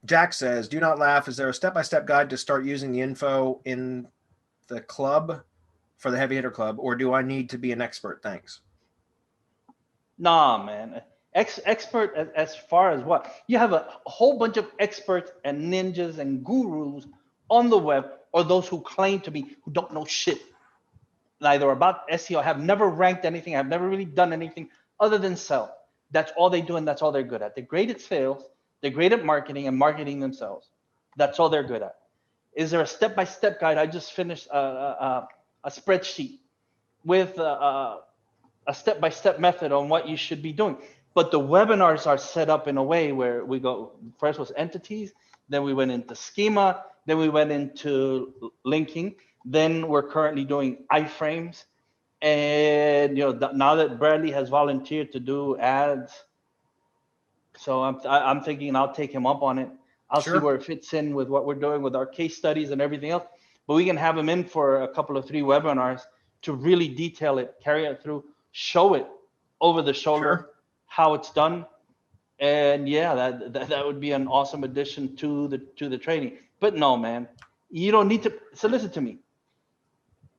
Jack says, do not laugh. Is there a step-by-step guide to start using the info in the club for the heavy hitter club, or do I need to be an expert? Thanks. Nah, man. Expert as far as what? You have a whole bunch of experts and ninjas and gurus on the web, or those who claim to be, who don't know shit, neither about SEO, have never ranked anything, have never really done anything other than sell. That's all they do, and that's all they're good at. They're great at sales, they're great at marketing and marketing themselves. That's all they're good at. Is there a step-by-step guide? I just finished a spreadsheet with a step-by-step method on what you should be doing. But the webinars are set up in a way where we go, first was entities, then we went into schema, then we went into linking, then we're currently doing iframes. And now that Bradley has volunteered to do ads, so I'm thinking I'll take him up on it. I'll see where it fits in with what we're doing with our case studies and everything else. But we can have him in for a couple of 3 webinars to really detail it, carry it through, show it over the shoulder, how it's done. And yeah, that would be an awesome addition to the training. But no, man, you don't need to. So listen to me.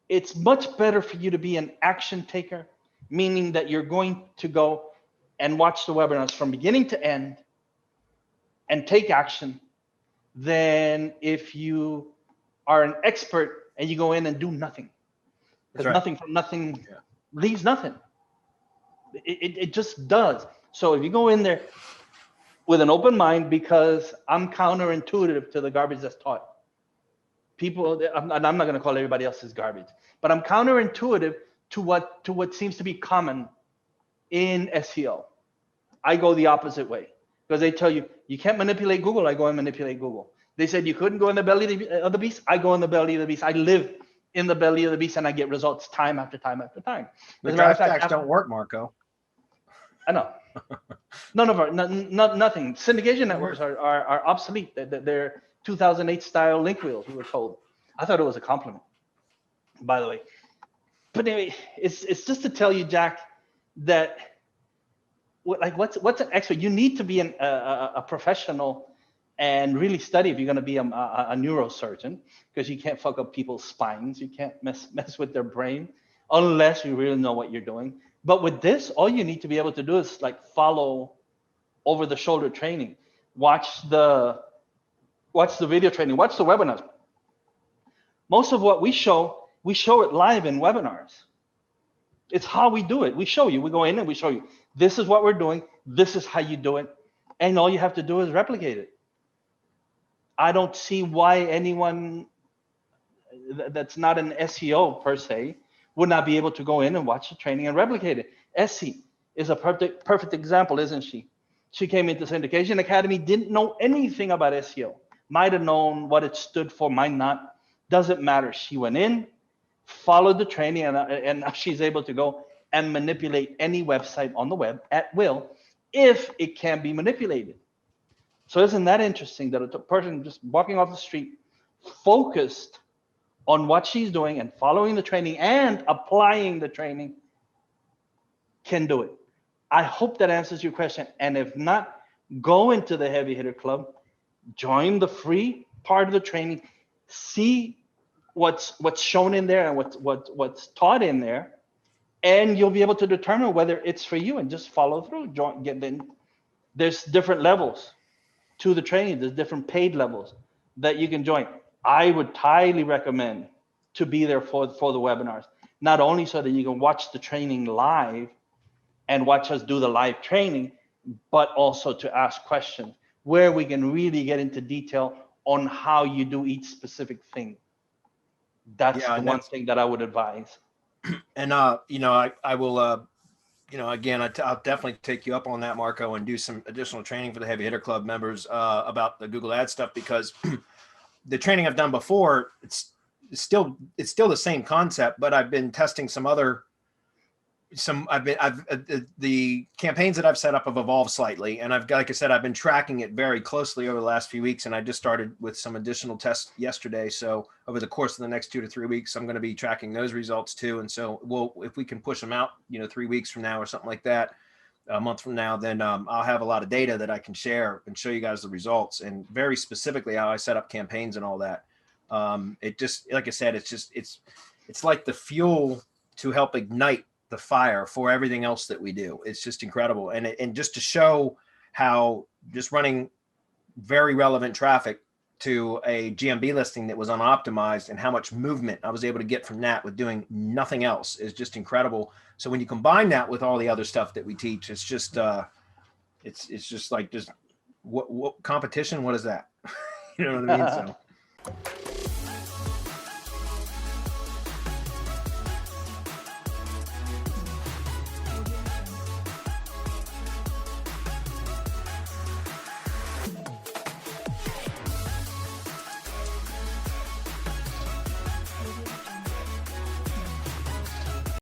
It's much better for you to be an action taker, meaning that you're going to go and watch the webinars from beginning to end and take action, than if you are an expert and you go in and do nothing. Because nothing from nothing leaves nothing. It just does. So if you go in there with an open mind, because I'm counterintuitive to the garbage that's taught. People, and I'm not going to call everybody else's garbage, but I'm counterintuitive to what seems to be common in SEO. I go the opposite way, because they tell you you can't manipulate Google. I go and manipulate Google. They said you couldn't go in the belly of the beast. I go in the belly of the beast. I live in the belly of the beast, and I get results time after time after time. The drive stacks don't work, Marco. I know. None of our, nothing. Syndication networks are obsolete. They're 2008 style link wheels, we were told. I thought it was a compliment, by the way. But anyway, it's just to tell you, Jack, that what's an expert? You need to be a professional and really study if you're going to be a neurosurgeon, because you can't fuck up people's spines. You can't mess with their brain unless you really know what you're doing. But with this, all you need to be able to do is like follow over the shoulder training, watch the video training, watch the webinars. Most of what we show it live in webinars. It's how we do it. We show you, we go in and we show you, this is what we're doing. This is how you do it. And all you have to do is replicate it. I don't see why anyone that's not an SEO per se would not be able to go in and watch the training and replicate it. Essie is a perfect example, isn't she? She came into Syndication Academy, didn't know anything about SEO. Might have known what it stood for, might not. Doesn't matter. She went in, followed the training, and now she's able to go and manipulate any website on the web at will, if it can be manipulated. So isn't that interesting that a person just walking off the street, focused on what she's doing and following the training and applying the training, can do it? I hope that answers your question. And if not, go into the Heavy Hitter Club, join the free part of the training, see what's shown in there and what's taught in there, and you'll be able to determine whether it's for you and just follow through. There's different levels to the training. There's different paid levels that you can join. I would highly recommend to be there for the webinars, not only so that you can watch the training live and watch us do the live training, but also to ask questions where we can really get into detail on how you do each specific thing. That's the one thing that I would advise. And I will again, I'll definitely take you up on that, Marco, and do some additional training for the Heavy Hitter Club members about the Google Ads stuff, because the training I've done before, it's still the same concept, but I've been testing the campaigns that I've set up have evolved slightly, and like I said, I've been tracking it very closely over the last few weeks, and I just started with some additional tests yesterday. So over the course of the next 2 to 3 weeks, I'm going to be tracking those results too. And so if we can push them out, 3 weeks from now or something like that, a month from now, then I'll have a lot of data that I can share and show you guys the results, and very specifically how I set up campaigns and all that. It just, like I said, it's like the fuel to help ignite the fire for everything else that we do. It's just incredible. And just to show how just running very relevant traffic to a GMB listing that was unoptimized and how much movement I was able to get from that with doing nothing else is just incredible. So when you combine that with all the other stuff that we teach, it's just it's just like, just what competition, what is that? You know what I mean? So